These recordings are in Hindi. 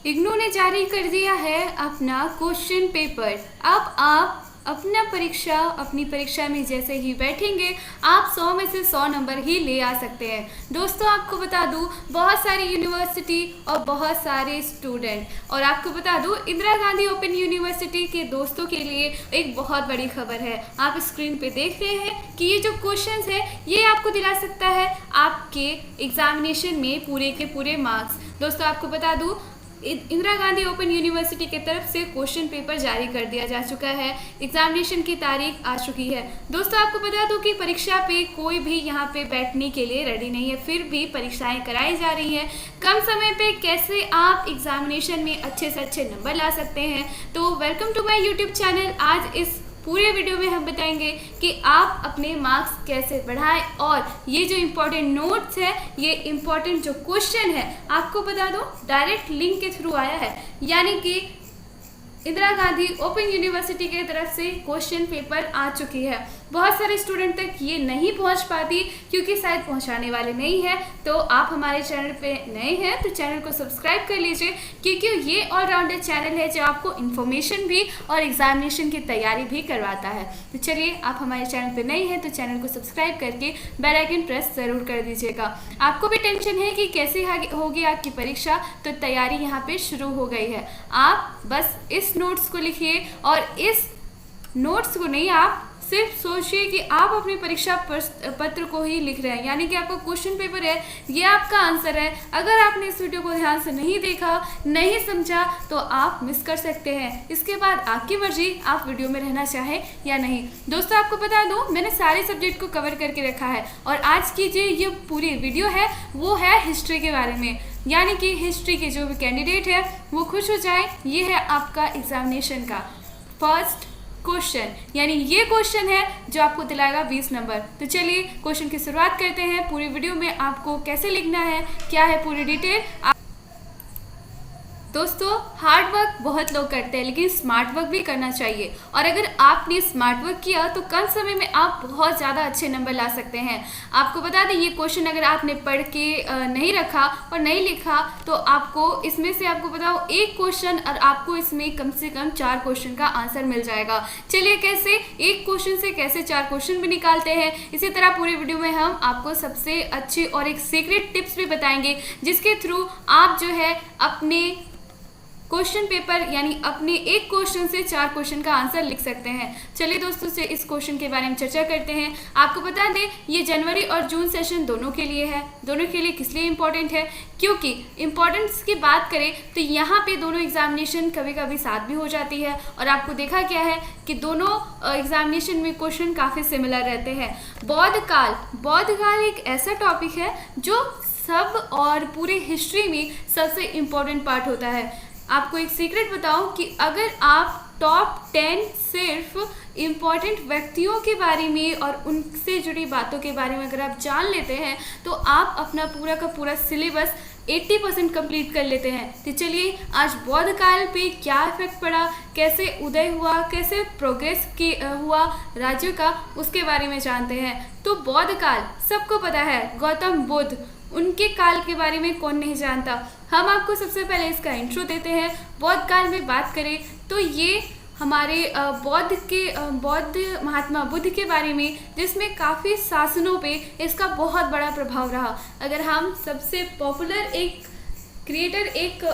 इग्नू ने जारी कर दिया है अपना क्वेश्चन पेपर। अब आप अपनी परीक्षा में जैसे ही बैठेंगे आप 100 में से 100 नंबर ही ले आ सकते हैं। दोस्तों आपको बता दूं, बहुत सारी यूनिवर्सिटी और बहुत सारे स्टूडेंट, और आपको बता दूं इंदिरा गांधी ओपन यूनिवर्सिटी के दोस्तों के लिए एक बहुत बड़ी खबर है। आप स्क्रीन पे देख रहे हैं कि ये जो क्वेश्चंस है ये आपको दिला सकता है आपके एग्जामिनेशन में पूरे के पूरे मार्क्स। दोस्तों आपको बता दूं, इंदिरा गांधी ओपन यूनिवर्सिटी की तरफ से क्वेश्चन पेपर जारी कर दिया जा चुका है। एग्जामिनेशन की तारीख आ चुकी है। दोस्तों आपको बता दूं कि परीक्षा पे कोई भी यहाँ पे बैठने के लिए रेडी नहीं है, फिर भी परीक्षाएं कराई जा रही हैं। कम समय पे कैसे आप एग्जामिनेशन में अच्छे से अच्छे नंबर ला सकते हैं। तो welcome to my YouTube channel. आज इस पूरे वीडियो में हम बताएंगे कि आप अपने मार्क्स कैसे बढ़ाएं, और ये जो इम्पोर्टेंट नोट्स है, ये इम्पोर्टेंट जो क्वेश्चन है, आपको बता दो डायरेक्ट लिंक के थ्रू आया है, यानी कि इंदिरा गांधी ओपन यूनिवर्सिटी की तरफ से क्वेश्चन पेपर आ चुकी है। बहुत सारे स्टूडेंट तक ये नहीं पहुंच पाती क्योंकि शायद पहुंचाने वाले नहीं है। तो आप हमारे चैनल पे नए हैं तो चैनल को सब्सक्राइब कर लीजिए, क्योंकि ये ऑलराउंडर चैनल है जो आपको इन्फॉर्मेशन भी और एग्जामिनेशन की तैयारी भी करवाता है। तो चलिए, आप हमारे चैनल पे नए हैं तो चैनल को सब्सक्राइब करके बेल आइकन प्रेस ज़रूर कर दीजिएगा। आपको भी टेंशन है कि कैसे होगी आपकी परीक्षा, तो तैयारी यहाँ पे शुरू हो गई है। आप बस इस नोट्स को लिखिए, और इस नोट्स को नहीं, आप सिर्फ सोचिए कि आप अपनी परीक्षा पत्र को ही लिख रहे हैं, यानी कि आपका क्वेश्चन पेपर है, ये आपका आंसर है। अगर आपने इस वीडियो को ध्यान से नहीं देखा, नहीं समझा, तो आप मिस कर सकते हैं। इसके बाद आपकी मर्जी, आप वीडियो में रहना चाहें या नहीं। दोस्तों आपको बता दूं, मैंने सारे सब्जेक्ट को कवर करके रखा है, और आज की ये पूरी वीडियो है वो है हिस्ट्री के बारे में, यानी कि हिस्ट्री के जो भी कैंडिडेट है वो खुश हो जाए। ये है आपका एग्जामिनेशन का फर्स्ट क्वेश्चन, यानी ये क्वेश्चन है जो आपको दिलाएगा 20 नंबर। तो चलिए क्वेश्चन की शुरुआत करते हैं। पूरी वीडियो में आपको कैसे लिखना है, क्या है पूरी डिटेल। दोस्तों हार्ड वर्क बहुत लोग करते हैं, लेकिन स्मार्ट वर्क भी करना चाहिए, और अगर आपने स्मार्ट वर्क किया तो कम समय में आप बहुत ज़्यादा अच्छे नंबर ला सकते हैं। आपको बता दें, ये क्वेश्चन अगर आपने पढ़ के नहीं रखा और नहीं लिखा तो आपको इसमें से, आपको बताओ, एक क्वेश्चन और आपको इसमें कम से कम 4 क्वेश्चन का आंसर मिल जाएगा। चलिए कैसे एक क्वेश्चन से कैसे 4 क्वेश्चन भी निकालते हैं, इसी तरह पूरी वीडियो में हम आपको सबसे अच्छी और एक सीक्रेट टिप्स भी बताएंगे, जिसके थ्रू आप जो है अपने क्वेश्चन पेपर, यानी अपने एक क्वेश्चन से 4 क्वेश्चन का आंसर लिख सकते हैं। चलिए दोस्तों से इस क्वेश्चन के बारे में चर्चा करते हैं। आपको बता दें, ये जनवरी और जून सेशन दोनों के लिए है। दोनों के लिए किस लिए इम्पोर्टेंट है, क्योंकि इम्पोर्टेंस की बात करें तो यहाँ पे दोनों एग्जामिनेशन कभी कभी साथ भी हो जाती है, और आपको देखा क्या है कि दोनों एग्जामिनेशन में क्वेश्चन काफ़ी सिमिलर रहते हैं। बौद्ध काल एक ऐसा टॉपिक है जो सब और पूरे हिस्ट्री में सबसे इम्पोर्टेंट पार्ट होता है। आपको एक सीक्रेट बताऊं कि अगर आप टॉप 10 सिर्फ इम्पॉर्टेंट व्यक्तियों के बारे में और उनसे जुड़ी बातों के बारे में अगर आप जान लेते हैं तो आप अपना पूरा का पूरा सिलेबस 80% कंप्लीट कर लेते हैं। तो चलिए आज बौद्ध काल पे क्या इफेक्ट पड़ा, कैसे उदय हुआ, कैसे प्रोग्रेस हुआ राज्यों का, उसके बारे में जानते हैं। तो बौद्ध काल सबको पता है, गौतम बुद्ध, उनके काल के बारे में कौन नहीं जानता। हम आपको सबसे पहले इसका इंट्रो देते हैं। बौद्ध काल में बात करें तो ये हमारे बौद्ध महात्मा बुद्ध के बारे में, जिसमें काफ़ी शासनों पे इसका बहुत बड़ा प्रभाव रहा। अगर हम सबसे पॉपुलर एक क्रिएटर, एक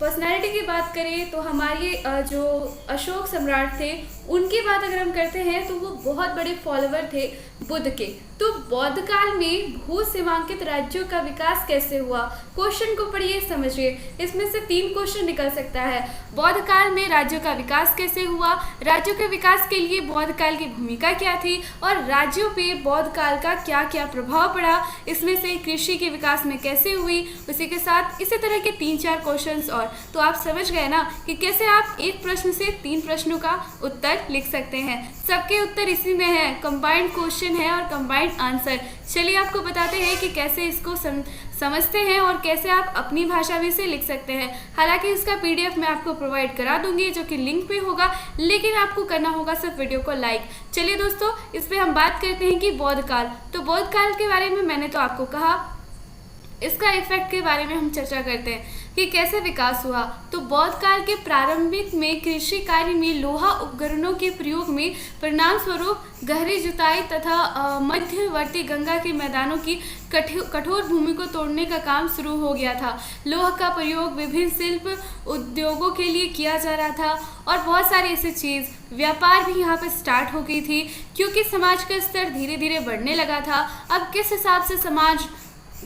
पर्सनालिटी की बात करें तो हमारे जो अशोक सम्राट थे, उनकी बात अगर हम करते हैं तो वो बहुत बड़े फॉलोवर थे बुद्ध के। तो बौद्ध काल में भू सीमांकित राज्यों का विकास कैसे हुआ, क्वेश्चन को पढ़िए, समझिए। इसमें से 3 क्वेश्चन निकल सकता है। बौद्ध काल में राज्यों का विकास कैसे हुआ, राज्यों के विकास के लिए बौद्ध काल की भूमिका क्या थी, और राज्यों पे बौद्ध काल का क्या क्या प्रभाव पड़ा, इसमें से कृषि के विकास में कैसे हुई, उसी के साथ इसी तरह के 3-4 क्वेश्चंस और। तो आप समझ गए ना कि कैसे आप एक प्रश्न से 3 प्रश्नों का उत्तर लिख सकते हैं। सबके उत्तर इसी में है, कंबाइंड क्वेश्चन है और कंबाइंड आंसर। चलिए आपको बताते हैं कि कैसे इसको समझते हैं और कैसे आप अपनी भाषा में से लिख सकते हैं। हालांकि इसका PDF मैं आपको प्रोवाइड करा दूंगी, जो कि लिंक पे होगा, लेकिन आपको करना होगा सिर्फ वीडियो को लाइक। चलिए दोस्तों, इस पर हम बात करते हैं कि बौद्ध काल। तो बौद्ध काल के बारे में मैंने तो आपको कहा, इसका इफेक्ट के बारे में हम चर्चा करते हैं। कि कैसे विकास हुआ। तो बौद्ध काल के प्रारंभिक में कृषि कार्य में लोहा उपकरणों के प्रयोग में परिणाम स्वरूप गहरी जुताई तथा मध्यवर्ती गंगा के मैदानों की कठोर भूमि को तोड़ने का काम शुरू हो गया था। लोहा का प्रयोग विभिन्न शिल्प उद्योगों के लिए किया जा रहा था और बहुत सारी ऐसी चीज़, व्यापार भी यहाँ पे स्टार्ट हो गई थी क्योंकि समाज का स्तर धीरे धीरे बढ़ने लगा था। अब किस हिसाब से समाज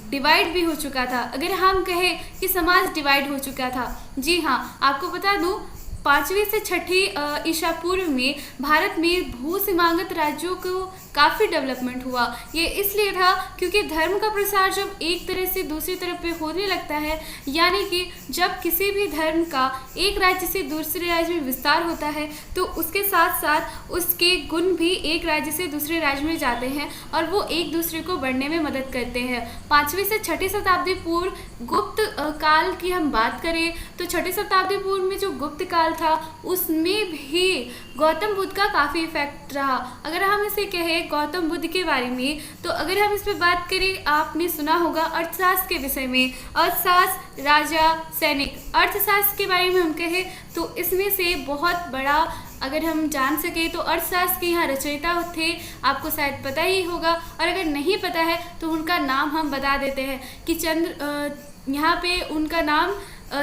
डिवाइड भी हो चुका था, अगर हम कहें कि समाज डिवाइड हो चुका था, जी हाँ, आपको बता दूं 5वीं से 6ठी ईसा पूर्व में भारत में भू सीमांत राज्यों को काफ़ी डेवलपमेंट हुआ। ये इसलिए था क्योंकि धर्म का प्रसार जब एक तरह से दूसरी तरफ पे होने लगता है, यानी कि जब किसी भी धर्म का एक राज्य से दूसरे राज्य में विस्तार होता है तो उसके साथ साथ उसके गुण भी एक राज्य से दूसरे राज्य में जाते हैं और वो एक दूसरे को बढ़ने में मदद करते हैं। 5वीं से 6ठी शताब्दी पूर्व गुप्त काल की हम बात करें तो 6ठी शताब्दी पूर्व में जो गुप्त काल था उसमें भी गौतम बुद्ध का काफ़ी इफेक्ट रहा। अगर हम इसे कहें गौतम बुद्ध के बारे में तो अगर हम इस पर बात करें, आपने सुना होगा अर्थशास्त्र के विषय में, अर्थशास्त्र, राजा, सैनिक। अर्थशास्त्र के बारे में हम कहें तो इसमें से बहुत बड़ा अगर हम जान सके तो अर्थशास्त्र के यहाँ रचयिता थे, आपको शायद पता ही होगा, और अगर नहीं पता है तो उनका नाम हम बता देते हैं कि यहाँ पे उनका नाम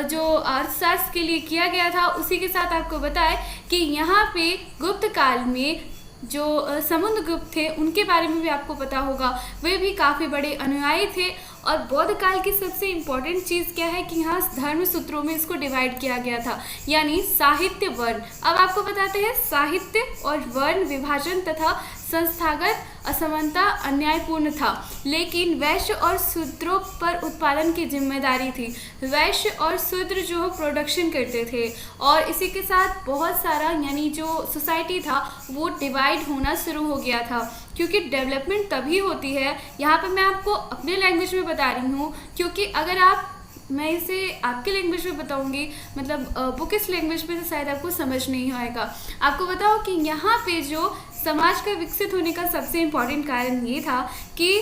जो अर्थशास्त्र के लिए किया गया था उसी के साथ आपको बताएं कि यहाँ पे गुप्त काल में जो समुद्रगुप्त थे उनके बारे में भी आपको पता होगा, वे भी काफ़ी बड़े अनुयायी थे। और बौद्ध काल की सबसे इम्पॉर्टेंट चीज़ क्या है कि यहाँ धर्म सूत्रों में इसको डिवाइड किया गया था, यानी साहित्य, वर्ण। अब आपको बताते हैं साहित्य और वर्ण विभाजन तथा संस्थागत असमानता अन्यायपूर्ण था, लेकिन वैश्य और शूद्रों पर उत्पादन की जिम्मेदारी थी। वैश्य और शूद्र जो प्रोडक्शन करते थे और इसी के साथ बहुत सारा यानी जो सोसाइटी था वो डिवाइड होना शुरू हो गया था, क्योंकि डेवलपमेंट तभी होती है। यहाँ पर मैं आपको अपने लैंग्वेज में बता रही हूँ, क्योंकि अगर मैं इसे आपके लैंग्वेज में बताऊंगी, मतलब बुकिश लैंग्वेज में तो शायद आपको समझ नहीं आएगा। आपको बताओ कि यहाँ पे जो समाज का विकसित होने का सबसे इम्पॉर्टेंट कारण ये था कि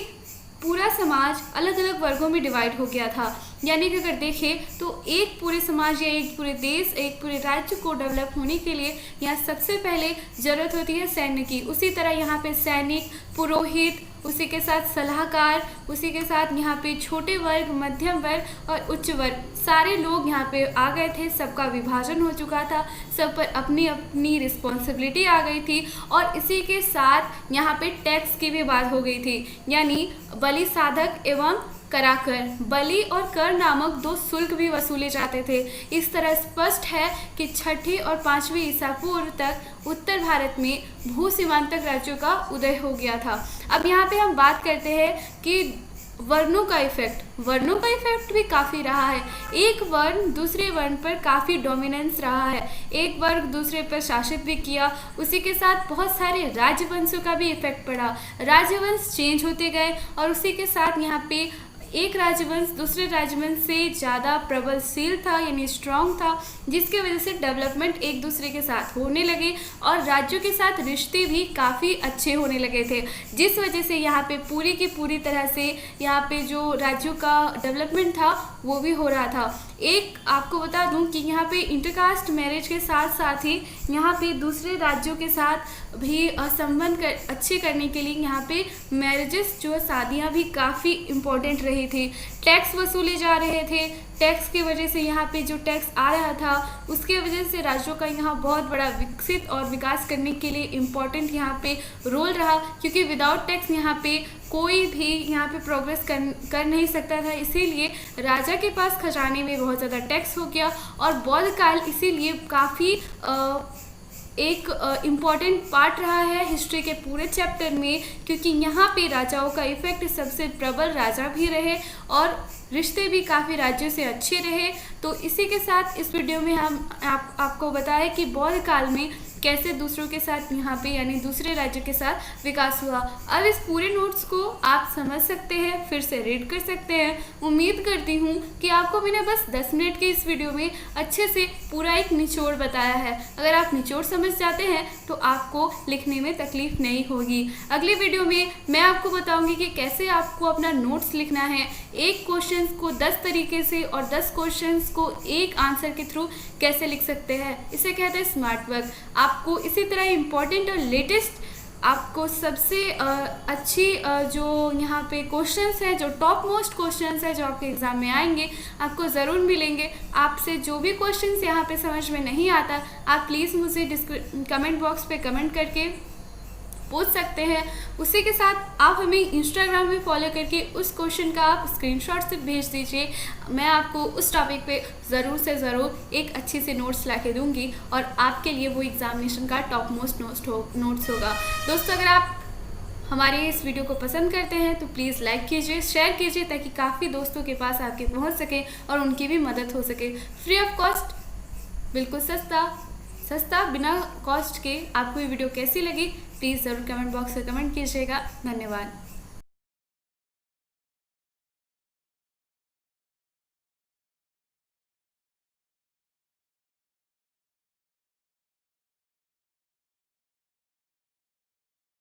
पूरा समाज अलग अलग वर्गों में डिवाइड हो गया था। यानी कि अगर देखें तो एक पूरे समाज या एक पूरे देश, एक पूरे राज्य को डेवलप होने के लिए यहाँ सबसे पहले ज़रूरत होती है सैन्य की। उसी तरह यहाँ पे सैनिक, पुरोहित, उसी के साथ सलाहकार, उसी के साथ यहाँ पे छोटे वर्ग, मध्यम वर्ग और उच्च वर्ग, सारे लोग यहाँ पे आ गए थे। सबका विभाजन हो चुका था, सब पर अपनी अपनी रिस्पॉन्सिबिलिटी आ गई थी। और इसी के साथ यहाँ पे टैक्स की भी बात हो गई थी, यानी बलि साधक एवं कराकर, बलि और कर नामक दो शुल्क भी वसूले जाते थे। इस तरह स्पष्ट है कि 6ठी और 5वीं ईसा पूर्व तक उत्तर भारत में भू सीमांतक राज्यों का उदय हो गया था। अब यहाँ पे हम बात करते हैं कि वर्णों का इफेक्ट भी काफ़ी रहा है। एक वर्ण दूसरे वर्ण पर काफ़ी डोमिनेंस रहा है, एक वर्ग दूसरे पर शासित भी किया। उसी के साथ बहुत सारे राजवंशों का भी इफेक्ट पड़ा, राजवंश चेंज होते गए और उसी के साथ यहाँ पे एक राजवंश दूसरे राजवंश से ज़्यादा प्रबलशील था, यानी स्ट्रांग था, जिसके वजह से डेवलपमेंट एक दूसरे के साथ होने लगे और राज्यों के साथ रिश्ते भी काफ़ी अच्छे होने लगे थे, जिस वजह से यहाँ पे पूरी की पूरी तरह से यहाँ पे जो राज्यों का डेवलपमेंट था वो भी हो रहा था। एक आपको बता दूं कि यहाँ पे इंटरकास्ट मैरिज के साथ साथ ही यहाँ पे दूसरे राज्यों के साथ भी संबंध अच्छे करने के लिए यहाँ पे मैरिजेस जो शादियाँ भी काफ़ी इम्पोर्टेंट रही थी। टैक्स वसूले जा रहे थे, टैक्स की वजह से यहाँ पे जो टैक्स आ रहा था उसके वजह से राज्यों का यहाँ बहुत बड़ा विकसित और विकास करने के लिए इम्पोर्टेंट यहाँ पे रोल रहा, क्योंकि विदाउट टैक्स यहाँ पे कोई भी यहाँ पे प्रोग्रेस कर नहीं सकता था। इसीलिए राजा के पास खजाने में बहुत ज़्यादा टैक्स हो गया और बौद्ध काल इसीलिए काफ़ी एक इम्पॉर्टेंट पार्ट रहा है हिस्ट्री के पूरे चैप्टर में, क्योंकि यहाँ पे राजाओं का इफेक्ट सबसे प्रबल राजा भी रहे और रिश्ते भी काफ़ी राज्यों से अच्छे रहे। तो इसी के साथ इस वीडियो में हम आपको बताएं कि बौद्ध काल में कैसे दूसरों के साथ यहाँ पे यानी दूसरे राज्य के साथ विकास हुआ। अब इस पूरे नोट्स को आप समझ सकते हैं, फिर से रीड कर सकते हैं। उम्मीद करती हूँ कि आपको मैंने बस 10 मिनट के इस वीडियो में अच्छे से पूरा एक निचोड़ बताया है। अगर आप निचोड़ समझ जाते हैं तो आपको लिखने में तकलीफ नहीं होगी। अगले वीडियो में मैं आपको बताऊंगी कि कैसे आपको अपना नोट्स लिखना है, एक क्वेश्चन को 10 तरीके से और 10 क्वेश्चंस को एक आंसर के थ्रू कैसे लिख सकते हैं। इसे कहते हैं स्मार्ट वर्क। आपको इसी तरह इम्पॉर्टेंट और लेटेस्ट आपको सबसे अच्छी जो यहाँ पे क्वेश्चंस हैं, जो टॉप मोस्ट क्वेश्चंस हैं जो आपके एग्ज़ाम में आएंगे, आपको ज़रूर मिलेंगे। आपसे जो भी क्वेश्चंस यहाँ पे समझ में नहीं आता, आप प्लीज़ मुझे कमेंट बॉक्स पे कमेंट करके पूछ सकते हैं। उसी के साथ आप हमें इंस्टाग्राम में फॉलो करके उस क्वेश्चन का आप स्क्रीनशॉट से भेज दीजिए। मैं आपको उस टॉपिक पे ज़रूर से ज़रूर एक अच्छी सी नोट्स ला के दूँगी और आपके लिए वो एग्जामिनेशन का टॉप मोस्ट नोट्स होगा। दोस्तों, अगर आप हमारे इस वीडियो को पसंद करते हैं तो प्लीज़ लाइक कीजिए, शेयर कीजिए, ताकि काफ़ी दोस्तों के पास आपके पहुँच सके और उनकी भी मदद हो सके। फ्री ऑफ कॉस्ट, बिल्कुल सस्ता बिना कॉस्ट के। आपको ये वीडियो कैसी लगी प्लीज़ ज़रूर कमेंट बॉक्स में कमेंट कीजिएगा। धन्यवाद।